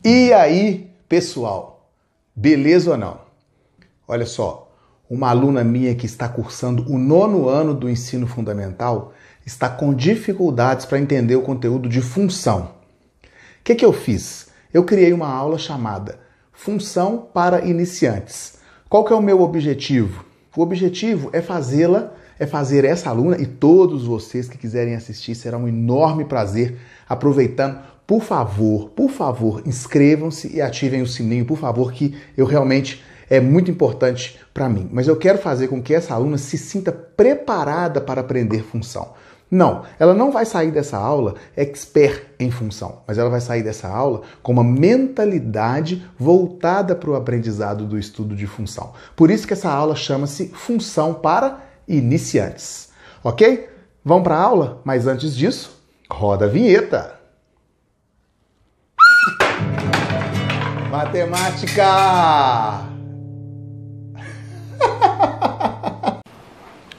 E aí, pessoal, beleza ou não? Olha só, uma aluna minha que está cursando o 9º ano do ensino fundamental está com dificuldades para entender o conteúdo de função. O que eu fiz? Eu criei uma aula chamada Função para Iniciantes. Qual que é o meu objetivo? O objetivo é fazer essa aluna e todos vocês que quiserem assistir, será um enorme prazer. Aproveitando, por favor, inscrevam-se e ativem o sininho, por favor, que eu realmente é muito importante para mim. Mas eu quero fazer com que essa aluna se sinta preparada para aprender função. Não, ela não vai sair dessa aula expert em função, mas ela vai sair dessa aula com uma mentalidade voltada para o aprendizado do estudo de função. Por isso que essa aula chama-se Função para Iniciantes. Ok? Vamos para a aula? Mas antes disso, roda a vinheta! Matemática!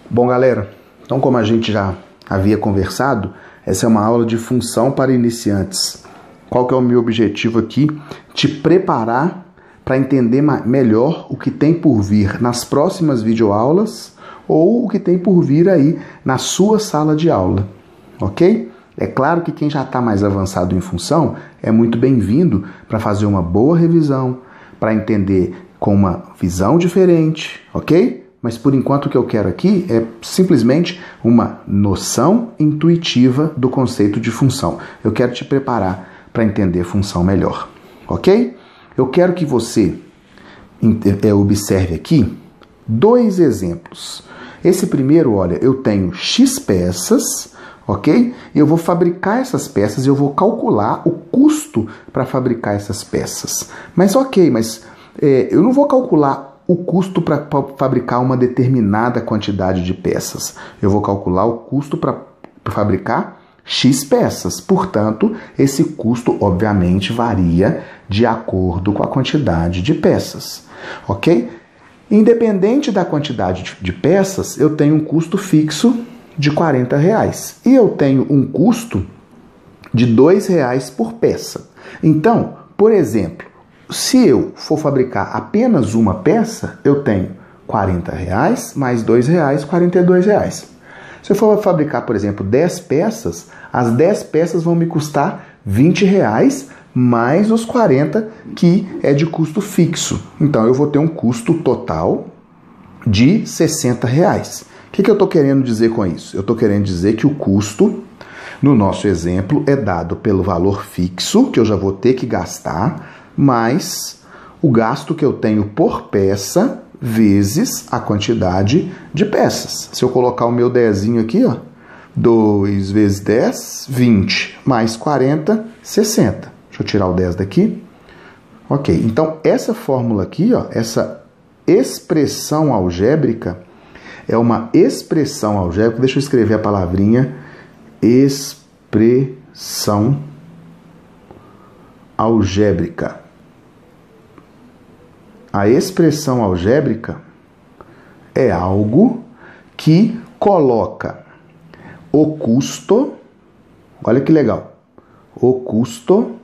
Bom, galera, então como a gente já havia conversado, essa é uma aula de função para iniciantes. Qual que é o meu objetivo aqui? Te preparar para entender melhor o que tem por vir nas próximas videoaulas ou o que tem por vir aí na sua sala de aula, ok? É claro que quem já está mais avançado em função é muito bem-vindo para fazer uma boa revisão, para entender com uma visão diferente, ok? Mas por enquanto o que eu quero aqui é simplesmente uma noção intuitiva do conceito de função. Eu quero te preparar para entender função melhor, ok? Eu quero que você observe aqui 2 exemplos. Esse primeiro, olha, eu tenho X peças, ok? Eu vou fabricar essas peças e eu vou calcular o custo para fabricar essas peças. Mas ok, eu não vou calcular o custo para fabricar uma determinada quantidade de peças. Eu vou calcular o custo para fabricar X peças. Portanto, esse custo, obviamente, varia de acordo com a quantidade de peças. Ok? Independente da quantidade de peças, eu tenho um custo fixo de R$40. E eu tenho um custo de R$2 por peça. Então, por exemplo, se eu for fabricar apenas uma peça, eu tenho R$40 mais R$2, R$42. Se eu for fabricar, por exemplo, 10 peças, as 10 peças vão me custar R$20 mais os 40 que é de custo fixo. Então, eu vou ter um custo total de R$60. O que eu estou querendo dizer com isso? Eu estou querendo dizer que o custo, no nosso exemplo, é dado pelo valor fixo, que eu já vou ter que gastar, mais o gasto que eu tenho por peça vezes a quantidade de peças. Se eu colocar o meu dezinho aqui, ó, 2 vezes 10, 20, mais 40, 60. Deixa eu tirar o 10 daqui. Ok, então essa fórmula aqui, ó, essa expressão algébrica, é uma expressão algébrica, deixa eu escrever a palavrinha expressão algébrica. A expressão algébrica é algo que coloca o custo, olha que legal, o custo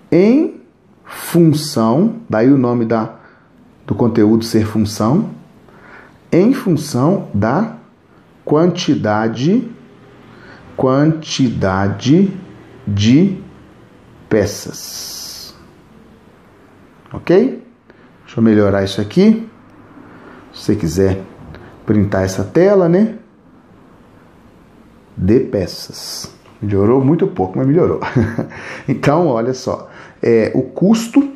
em função, daí o nome do conteúdo ser função, em função da quantidade de peças. Ok? Deixa eu melhorar isso aqui. Se você quiser printar essa tela, né? De peças. Melhorou muito pouco, mas melhorou. Então, olha só. O custo,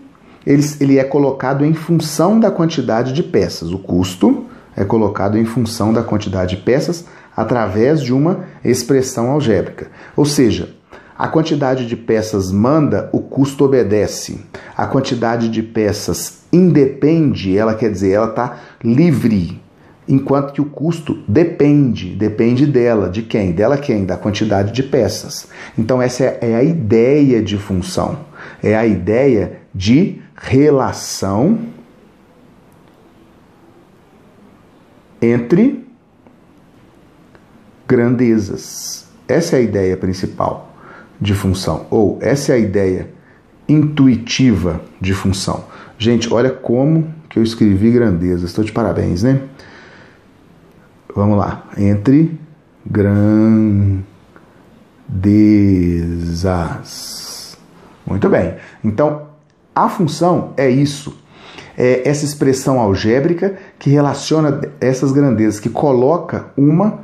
ele é colocado em função da quantidade de peças. O custo é colocado em função da quantidade de peças através de uma expressão algébrica. Ou seja, a quantidade de peças manda, o custo obedece. A quantidade de peças independe, ela quer dizer, ela está livre. Enquanto que o custo depende dela. De quem? Dela quem? Da quantidade de peças. Então essa é a ideia de função. É a ideia de relação entre grandezas. Essa é a ideia principal de função, ou essa é a ideia intuitiva de função. Gente, olha como que eu escrevi grandeza. Estou de parabéns, né? Vamos lá. Entre grandezas. Muito bem. Então, a função é isso. É essa expressão algébrica que relaciona essas grandezas, que coloca uma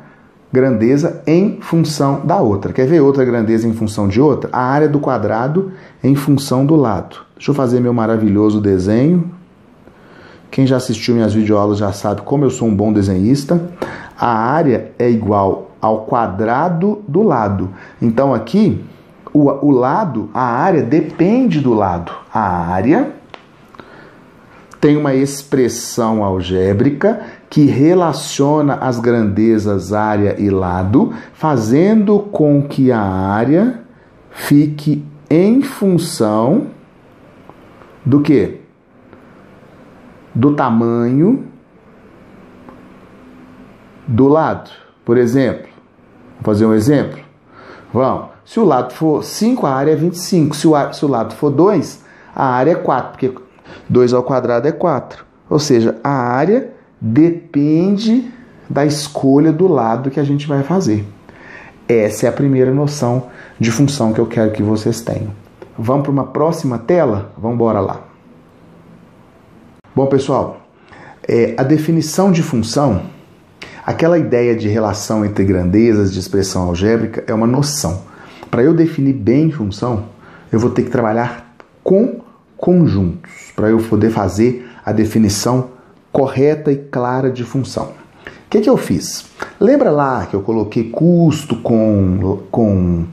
grandeza em função da outra. Quer ver outra grandeza em função de outra? A área do quadrado em função do lado. Deixa eu fazer meu maravilhoso desenho. Quem já assistiu minhas videoaulas já sabe como eu sou um bom desenhista. A área é igual ao quadrado do lado. Então aqui, o lado, a área depende do lado. A área tem uma expressão algébrica que relaciona as grandezas área e lado, fazendo com que a área fique em função do quê? Do tamanho do lado. Por exemplo, vou fazer um exemplo. Vamos. Se o lado for 5, a área é 25. Se o lado for 2, a área é 4, porque 2 ao quadrado é 4. Ou seja, a área depende da escolha do lado que a gente vai fazer. Essa é a primeira noção de função que eu quero que vocês tenham. Vamos para uma próxima tela? Vamos embora lá. Bom, pessoal, a definição de função, aquela ideia de relação entre grandezas de expressão algébrica é uma noção. Para eu definir bem função, eu vou ter que trabalhar com conjuntos, para eu poder fazer a definição correta e clara de função. O que eu fiz? Lembra lá que eu coloquei custo com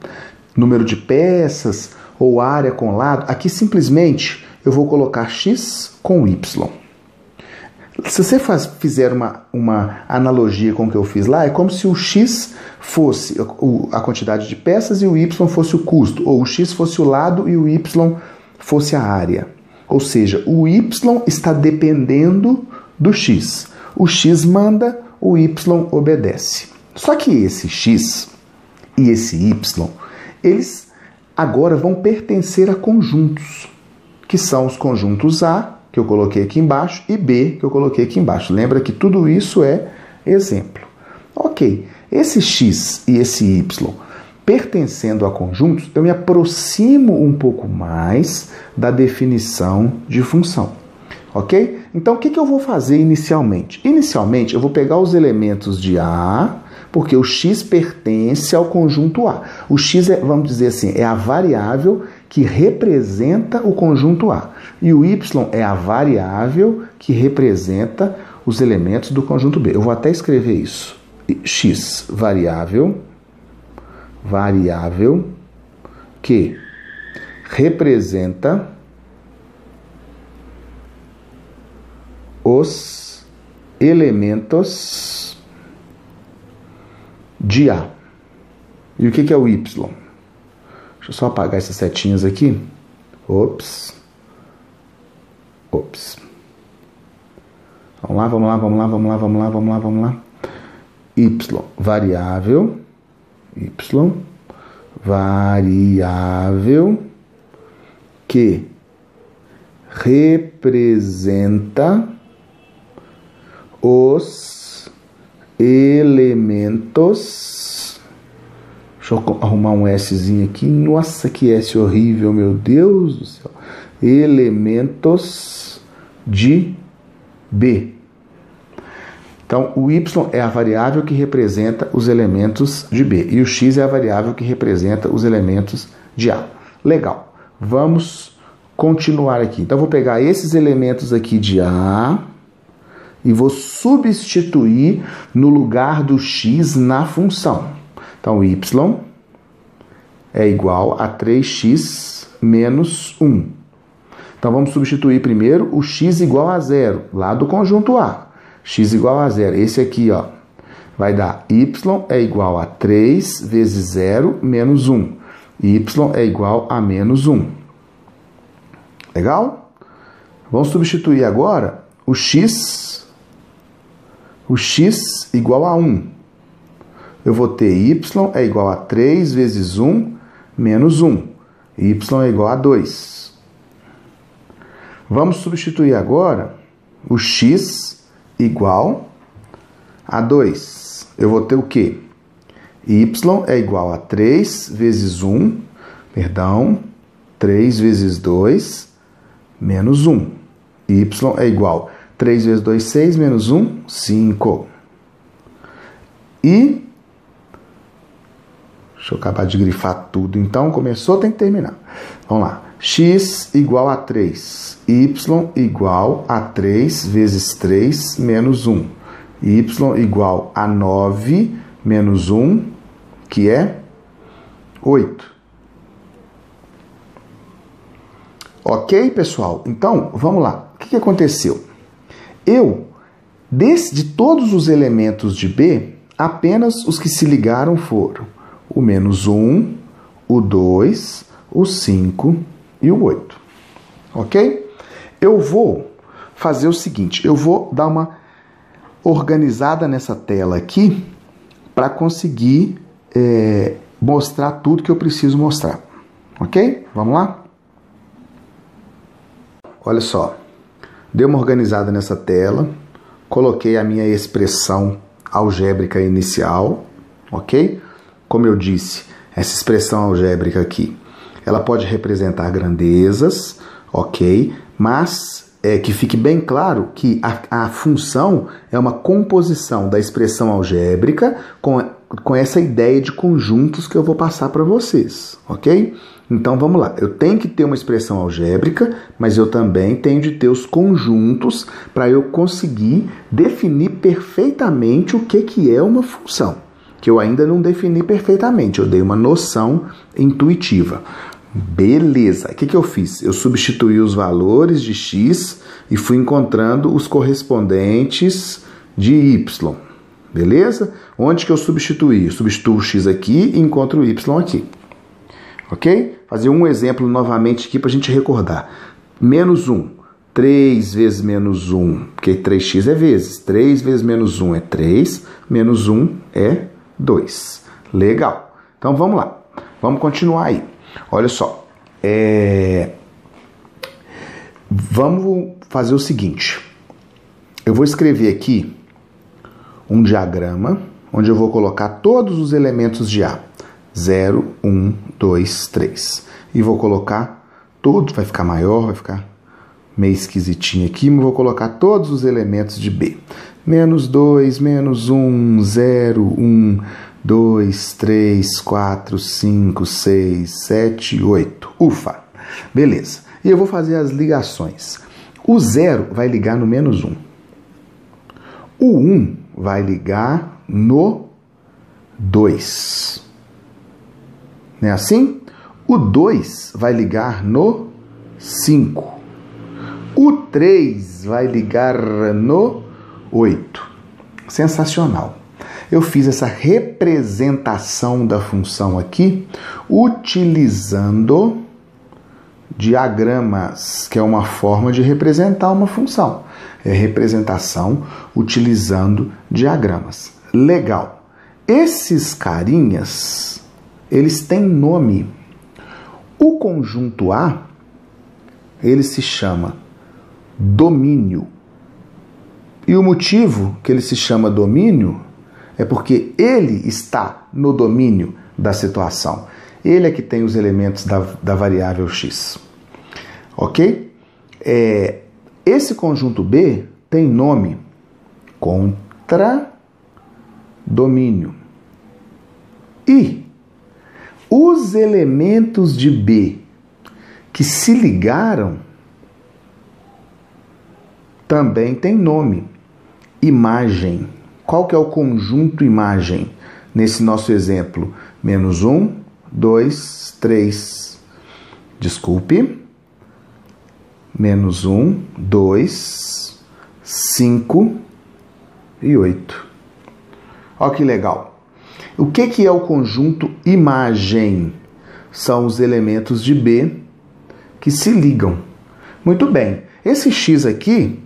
número de peças ou área com lado? Aqui simplesmente eu vou colocar x com y. Se você fizer uma analogia com o que eu fiz lá, é como se o x fosse a quantidade de peças e o y fosse o custo, ou o x fosse o lado e o y fosse a área. Ou seja, o y está dependendo do x. O x manda, o y obedece. Só que esse x e esse y, eles agora vão pertencer a conjuntos, que são os conjuntos A, que eu coloquei aqui embaixo, e B, que eu coloquei aqui embaixo. Lembra que tudo isso é exemplo. Ok, esse x e esse y pertencendo a conjuntos, eu me aproximo um pouco mais da definição de função. Ok? Então, o que eu vou fazer inicialmente? Inicialmente, eu vou pegar os elementos de A, porque o x pertence ao conjunto A. O x, vamos dizer assim, é a variável que representa o conjunto A. E o y é a variável que representa os elementos do conjunto B. Eu vou até escrever isso. X, variável que representa os elementos de A. E o que é o y? Deixa eu só apagar essas setinhas aqui. Ops. Vamos lá. Y, variável que representa os elementos. Deixa eu arrumar um Szinho aqui. Nossa, que S horrível, meu Deus do céu. Elementos de B. Então, o y é a variável que representa os elementos de B. E o x é a variável que representa os elementos de A. Legal. Vamos continuar aqui. Então, eu vou pegar esses elementos aqui de A e vou substituir no lugar do x na função. Então, y é igual a 3x menos 1. Então, vamos substituir primeiro o x igual a 0, lá do conjunto A. X igual a 0. Esse aqui, ó, vai dar y é igual a 3 vezes 0 menos 1. Y é igual a menos 1. Legal? Vamos substituir agora o x igual a 1. Eu vou ter y é igual a 3 vezes 1 menos 1. Y é igual a 2. Vamos substituir agora o x igual a 2. Eu vou ter o quê? Y é igual a 3 vezes 1, perdão, 3 vezes 2, menos 1. Y é igual a 3 vezes 2, 6, menos 1, 5. E, deixa eu acabar de grifar tudo, então, começou, tem que terminar. Vamos lá. X igual a 3, y igual a 3 vezes 3 menos 1, y igual a 9 menos 1, que é 8. Ok, pessoal? Então, vamos lá. O que aconteceu? De todos os elementos de B, apenas os que se ligaram foram o menos 1, o 2, o 5 e o 8. Ok? Eu vou fazer o seguinte, eu vou dar uma organizada nessa tela aqui para conseguir mostrar tudo que eu preciso mostrar. Ok? Vamos lá? Olha só, dei uma organizada nessa tela, coloquei a minha expressão algébrica inicial, ok? Como eu disse, essa expressão algébrica aqui, ela pode representar grandezas, ok? Mas que fique bem claro que a função é uma composição da expressão algébrica com essa ideia de conjuntos que eu vou passar para vocês, ok? Então vamos lá, eu tenho que ter uma expressão algébrica, mas eu também tenho de ter os conjuntos para eu conseguir definir perfeitamente o que é uma função, que eu ainda não defini perfeitamente, eu dei uma noção intuitiva. Beleza, o que eu fiz? Eu substituí os valores de x e fui encontrando os correspondentes de y, beleza? Onde que eu substituí? Eu substituo o x aqui e encontro o y aqui. Ok? Fazer um exemplo novamente aqui para a gente recordar. Menos 1. 3 vezes menos 1, porque 3x é vezes. 3 vezes menos 1 é 3, menos 1 é 2. Legal. Então vamos lá. Vamos continuar aí. Olha só. Vamos fazer o seguinte. Eu vou escrever aqui um diagrama onde eu vou colocar todos os elementos de A. 0, 1, 2, 3. E vou colocar todos, vai ficar maior, vai ficar meio esquisitinho aqui, mas vou colocar todos os elementos de B. Menos 2, menos 1, 0, 1, 2, 3, 4, 5, 6, 7, 8. Ufa! Beleza. E eu vou fazer as ligações. O 0 vai ligar no menos 1. O 1 vai ligar no 2. Não é assim? O 2 vai ligar no 5. O 3 vai ligar no 8. Sensacional. Eu fiz essa representação da função aqui utilizando diagramas, que é uma forma de representar uma função. É representação utilizando diagramas. Legal. Esses carinhas, eles têm nome. O conjunto A, ele se chama domínio. E o motivo que ele se chama domínio é porque ele está no domínio da situação. Ele é que tem os elementos da variável x. Ok? Esse conjunto B tem nome contradomínio. E os elementos de B que se ligaram também tem nome. Imagem. Qual que é o conjunto imagem? Nesse nosso exemplo, menos 1, 2, 3. Desculpe. Menos 1, 2, 5 e 8. Olha que legal. O que é o conjunto imagem? São os elementos de B que se ligam. Muito bem. Esse x aqui,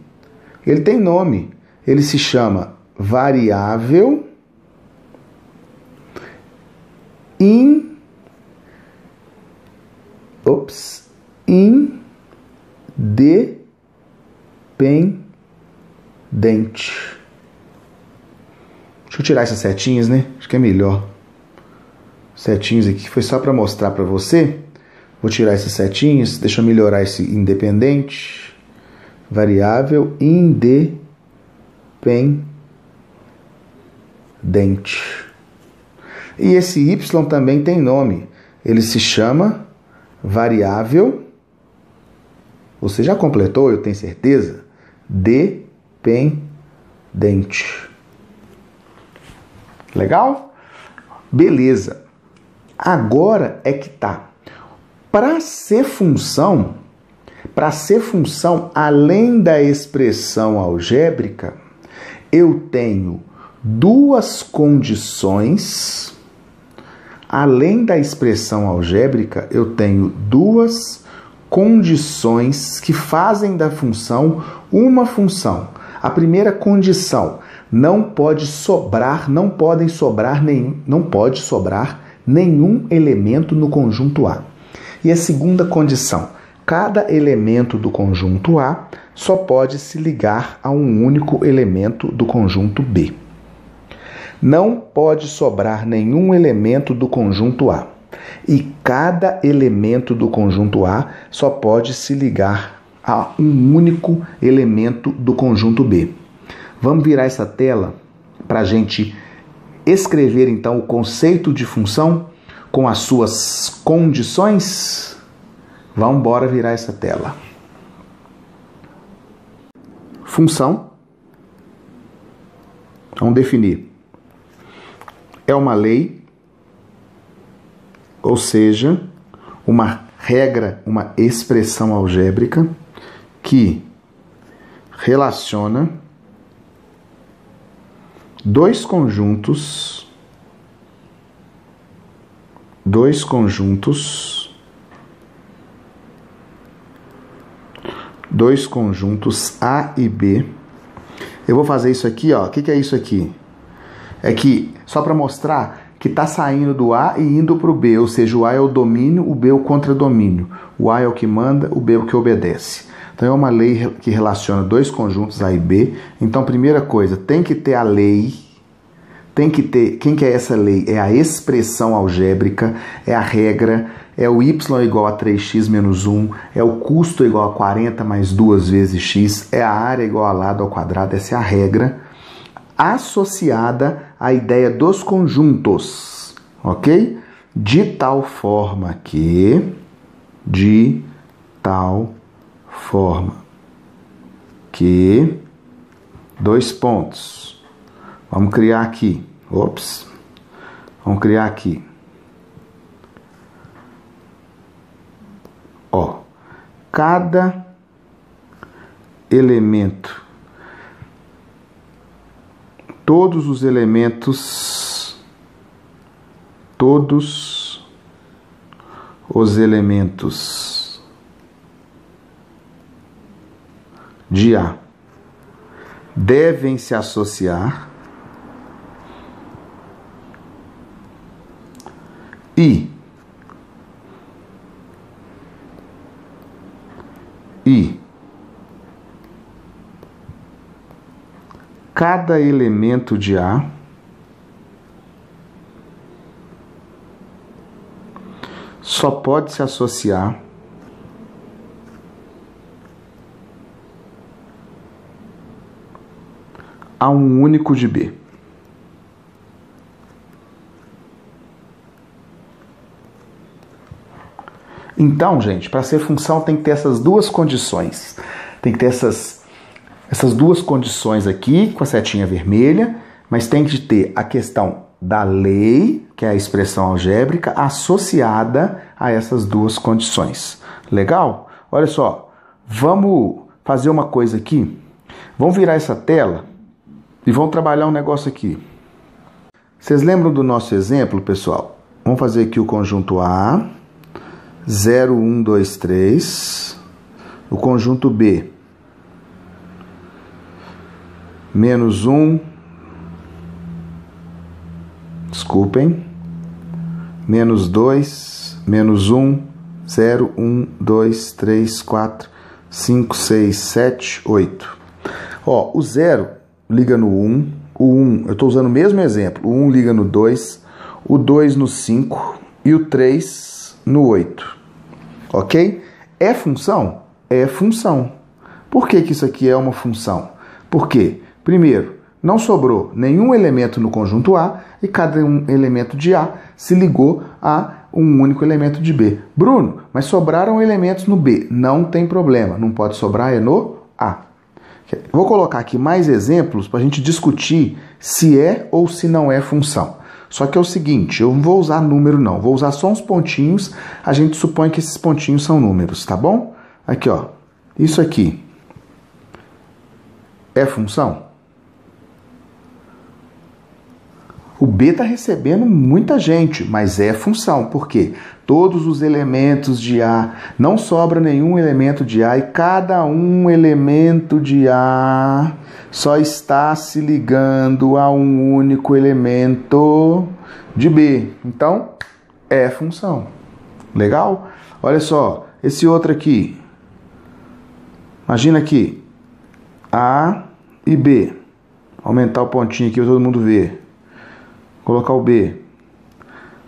ele tem nome. Ele se chama variável independente. dependente. Deixa eu tirar essas setinhas, né? Acho que é melhor. Setinhas aqui foi só para mostrar para você. Vou tirar essas setinhas. Deixa eu melhorar esse independente. Variável independente. E esse y também tem nome. Ele se chama variável. Você já completou, eu tenho certeza? Dependente. Legal? Beleza. Agora é que tá. Para ser função, além da expressão algébrica, eu tenho duas condições. Além da expressão algébrica, eu tenho duas condições que fazem da função uma função. A primeira condição: não pode sobrar nenhum elemento no conjunto A. E a segunda condição: cada elemento do conjunto A só pode se ligar a um único elemento do conjunto B. Não pode sobrar nenhum elemento do conjunto A. E cada elemento do conjunto A só pode se ligar a um único elemento do conjunto B. Vamos virar essa tela para a gente escrever então o conceito de função com as suas condições? Vamos embora virar essa tela. Função. Vamos definir. É uma lei, ou seja, uma regra, uma expressão algébrica que relaciona dois conjuntos A e B. Eu vou fazer isso aqui, ó. O que é isso aqui? É que, só para mostrar que está saindo do A e indo para o B, ou seja, o A é o domínio, o B é o contradomínio. O A é o que manda, o B é o que obedece. Então é uma lei que relaciona dois conjuntos A e B. Então, primeira coisa, tem que ter a lei. Tem que ter, quem que é essa lei? É a expressão algébrica, é a regra, é o y igual a 3x menos 1, é o custo igual a 40 mais 2 vezes x, é a área igual a lado ao quadrado, essa é a regra, associada à ideia dos conjuntos, ok? De tal forma que, dois pontos. Vamos criar aqui. Vamos criar aqui. Ó, cada elemento, todos os elementos de A devem se associar e cada elemento de A só pode se associar a um único de B. Então, gente, para ser função tem que ter essas duas condições. Tem que ter essas duas condições aqui com a setinha vermelha, mas tem que ter a questão da lei, que é a expressão algébrica, associada a essas duas condições. Legal? Olha só, vamos fazer uma coisa aqui. Vamos virar essa tela e vamos trabalhar um negócio aqui. Vocês lembram do nosso exemplo, pessoal? Vamos fazer aqui o conjunto A, 0, 1, 2, 3. O conjunto B, menos 1, desculpem, menos 2, menos 1, 0, 1, 2, 3, 4, 5, 6, 7, 8. Ó, o 0 liga no 1, o 1, eu estou usando o mesmo exemplo, o 1 liga no 2, o 2 no 5 e o 3 no 8. Ok? É função? É função. Por que que isso aqui é uma função? Porque, primeiro, não sobrou nenhum elemento no conjunto A e cada elemento de A se ligou a um único elemento de B. Bruno, mas sobraram elementos no B. Não tem problema, não pode sobrar é no A. Vou colocar aqui mais exemplos para a gente discutir se é ou se não é função. Só que é o seguinte, eu não vou usar número não, vou usar só uns pontinhos, a gente supõe que esses pontinhos são números, tá bom? Aqui, ó, isso aqui é função? O B está recebendo muita gente, mas é função. Por quê? Todos os elementos de A, não sobra nenhum elemento de A e cada um elemento de A só está se ligando a um único elemento de B. Então, é função. Legal? Olha só, esse outro aqui. Imagina aqui, A e B. Aumentar o pontinho aqui para todo mundo ver. Colocar o B.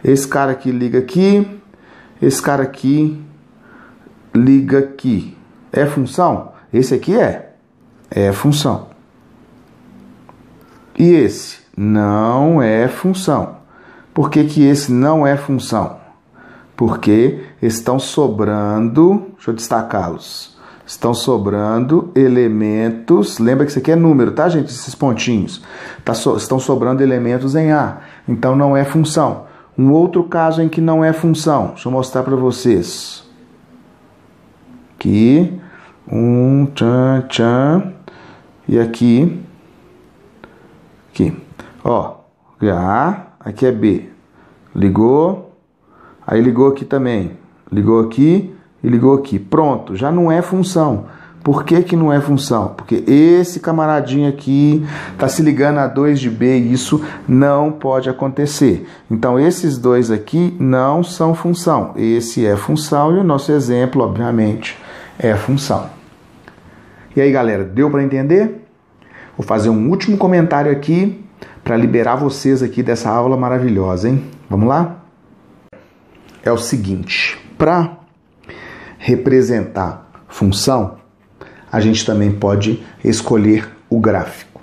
Esse cara aqui liga aqui. Esse cara aqui liga aqui. É função? Esse aqui é. É função. E esse não é função. Por que que esse não é função? Porque estão sobrando... Deixa eu destacá-los. Estão sobrando elementos... Lembra que isso aqui é número, tá, gente? Esses pontinhos. Estão sobrando elementos em A. Então, não é função. Um outro caso em que não é função. Deixa eu mostrar para vocês. Aqui. Tchan, tchan. E aqui. Aqui. Ó. A. Aqui é B. Ligou. Aí ligou aqui também. Ligou aqui. E ligou aqui. Pronto, já não é função. Por que que não é função? Porque esse camaradinho aqui está se ligando a 2 de B e isso não pode acontecer. Então, esses dois aqui não são função. Esse é função e o nosso exemplo, obviamente, é função. E aí, galera, deu para entender? Vou fazer um último comentário aqui para liberar vocês aqui dessa aula maravilhosa, hein? Vamos lá? É o seguinte, para representar função, a gente também pode escolher o gráfico,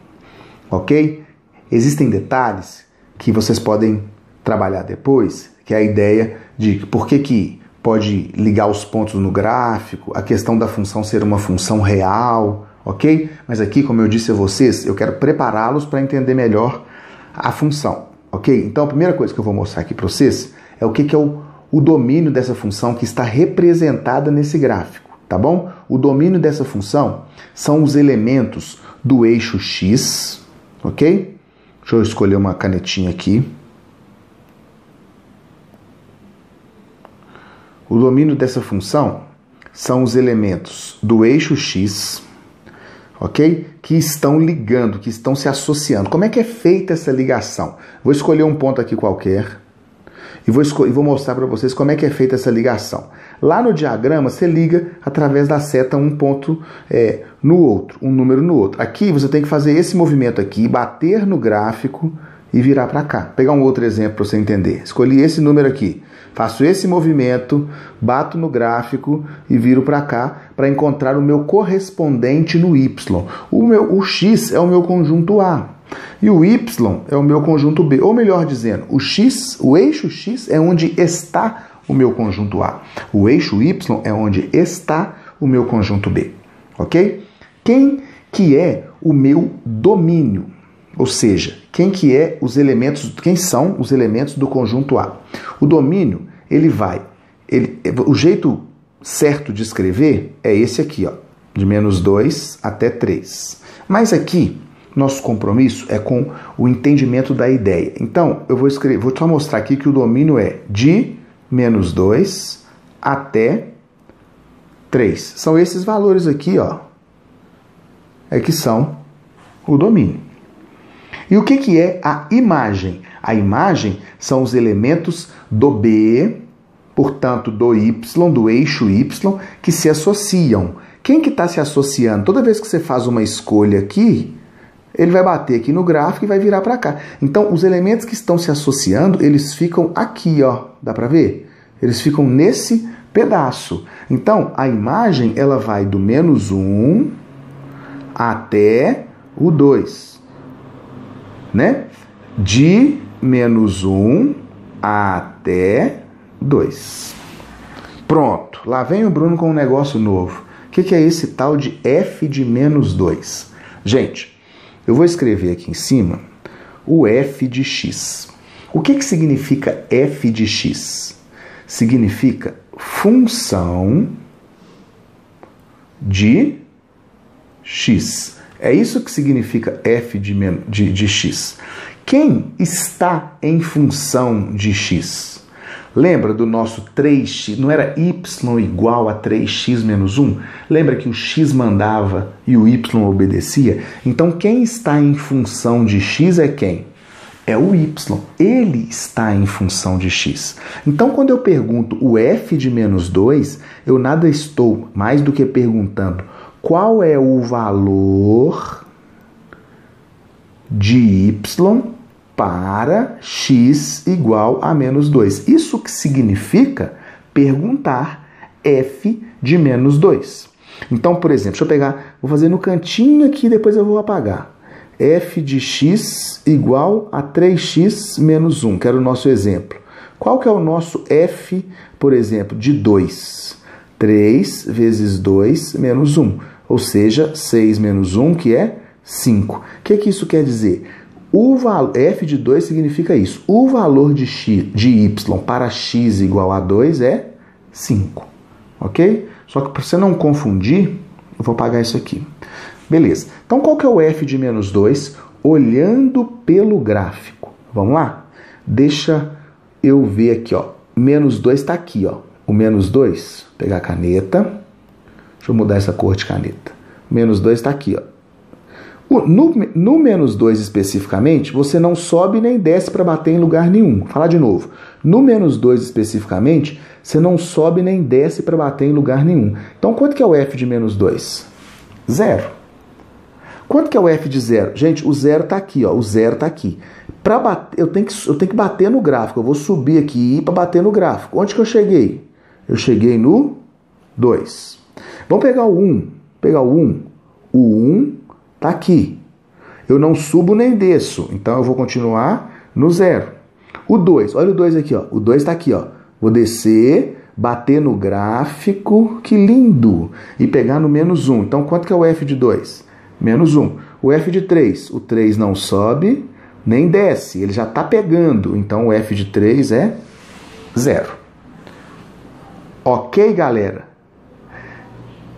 ok? Existem detalhes que vocês podem trabalhar depois, que é a ideia de por que pode ligar os pontos no gráfico, a questão da função ser uma função real, ok? Mas aqui, como eu disse a vocês, eu quero prepará-los para entender melhor a função, ok? Então, a primeira coisa que eu vou mostrar aqui para vocês é o que é o domínio dessa função que está representada nesse gráfico, tá bom? O domínio dessa função são os elementos do eixo x, ok? Deixa eu escolher uma canetinha aqui. O domínio dessa função são os elementos do eixo x, ok? Que estão ligando, que estão se associando. Como é que é feita essa ligação? Vou escolher um ponto aqui qualquer. E vou mostrar para vocês como é que é feita essa ligação. Lá no diagrama, você liga através da seta um ponto no outro, um número no outro. Aqui você tem que fazer esse movimento aqui, bater no gráfico e virar para cá. Vou pegar um outro exemplo para você entender. Escolhi esse número aqui. Faço esse movimento, bato no gráfico e viro para cá para encontrar o meu correspondente no Y. O X é o meu conjunto A. E o Y é o meu conjunto B. Ou melhor dizendo, o eixo X é onde está o meu conjunto A. O eixo Y é onde está o meu conjunto B. Ok? Quem que é o meu domínio? Ou seja, quem são os elementos do conjunto A? O domínio, o jeito certo de escrever é esse aqui, ó, de -2 até 3. Mas aqui, nosso compromisso é com o entendimento da ideia. Então, vou só mostrar aqui que o domínio é de -2 até 3. São esses valores aqui, ó, que são o domínio. E o que é a imagem? A imagem são os elementos do B, portanto, do Y, do eixo Y, que se associam, Quem que está se associando? Toda vez que você faz uma escolha aqui, ele vai bater aqui no gráfico e vai virar para cá. Então, os elementos que estão se associando, eles ficam aqui, ó. Dá para ver? Eles ficam nesse pedaço. Então, a imagem, ela vai do -1 até o 2, né? De -1 até 2. Pronto, lá vem o Bruno com um negócio novo. O que é esse tal de f de -2? Gente, eu vou escrever aqui em cima o f de x. O que significa f de x? Significa função de x. É isso que significa f de x. Quem está em função de x? Lembra do nosso 3x? Não era y igual a 3x menos 1? Lembra que o x mandava e o y obedecia? Então, quem está em função de x é quem? É o y. Ele está em função de x. Então, quando eu pergunto o f de -2, eu nada estou mais do que perguntando qual é o valor de y para x igual a -2. Isso que significa perguntar f de -2. Então, por exemplo, deixa eu pegar, vou fazer no cantinho aqui, depois eu vou apagar. F de x igual a 3x menos 1, que era o nosso exemplo. Qual que é o nosso f, por exemplo, de 2? 3 vezes 2 menos 1, ou seja, 6 menos 1, que é 5. O que isso quer dizer? F de 2 significa isso. O valor de y para x igual a 2 é 5. Ok? Só que para você não confundir, eu vou apagar isso aqui. Beleza. Então, qual que é o f de -2? Olhando pelo gráfico. Vamos lá? Deixa eu ver aqui, ó. -2 está aqui, ó. O -2, vou pegar a caneta. Deixa eu mudar essa cor de caneta. O -2 está aqui, ó. No -2 especificamente, você não sobe nem desce para bater em lugar nenhum. Vou falar de novo. No -2 especificamente, você não sobe nem desce para bater em lugar nenhum. Então, quanto que é o f de -2? 0. Quanto que é o f de 0? Gente, o 0 está aqui, ó. O 0 está aqui. Para bater, eu tenho que bater no gráfico. Eu vou subir aqui para bater no gráfico. Onde que eu cheguei? Eu cheguei no 2. Vamos pegar o 1. Pegar o 1. O 1 está aqui. Eu não subo nem desço. Então, eu vou continuar no 0. O 2. Olha o 2 aqui, ó. O 2 está aqui, ó. Vou descer, bater no gráfico. Que lindo! E pegar no -1. Então, quanto que é o f de 2? -1. O f de 3. O 3 não sobe nem desce. Ele já está pegando. Então, o f de 3 é 0. Ok, galera?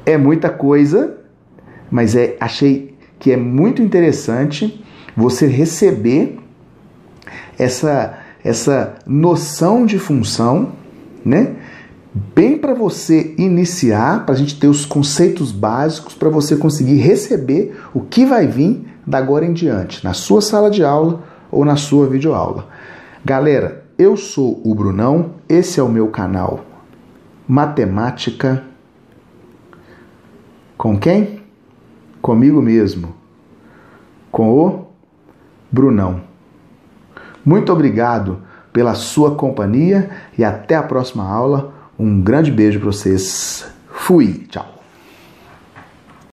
É muita coisa, mas achei que é muito interessante você receber essa noção de função, né? Bem para você iniciar, para a gente ter os conceitos básicos, para você conseguir receber o que vai vir da agora em diante, na sua sala de aula ou na sua videoaula. Galera, eu sou o Brunão, esse é o meu canal Matemática com quem? Comigo mesmo, com o Brunão. Muito obrigado pela sua companhia e até a próxima aula. Um grande beijo para vocês. Fui, tchau.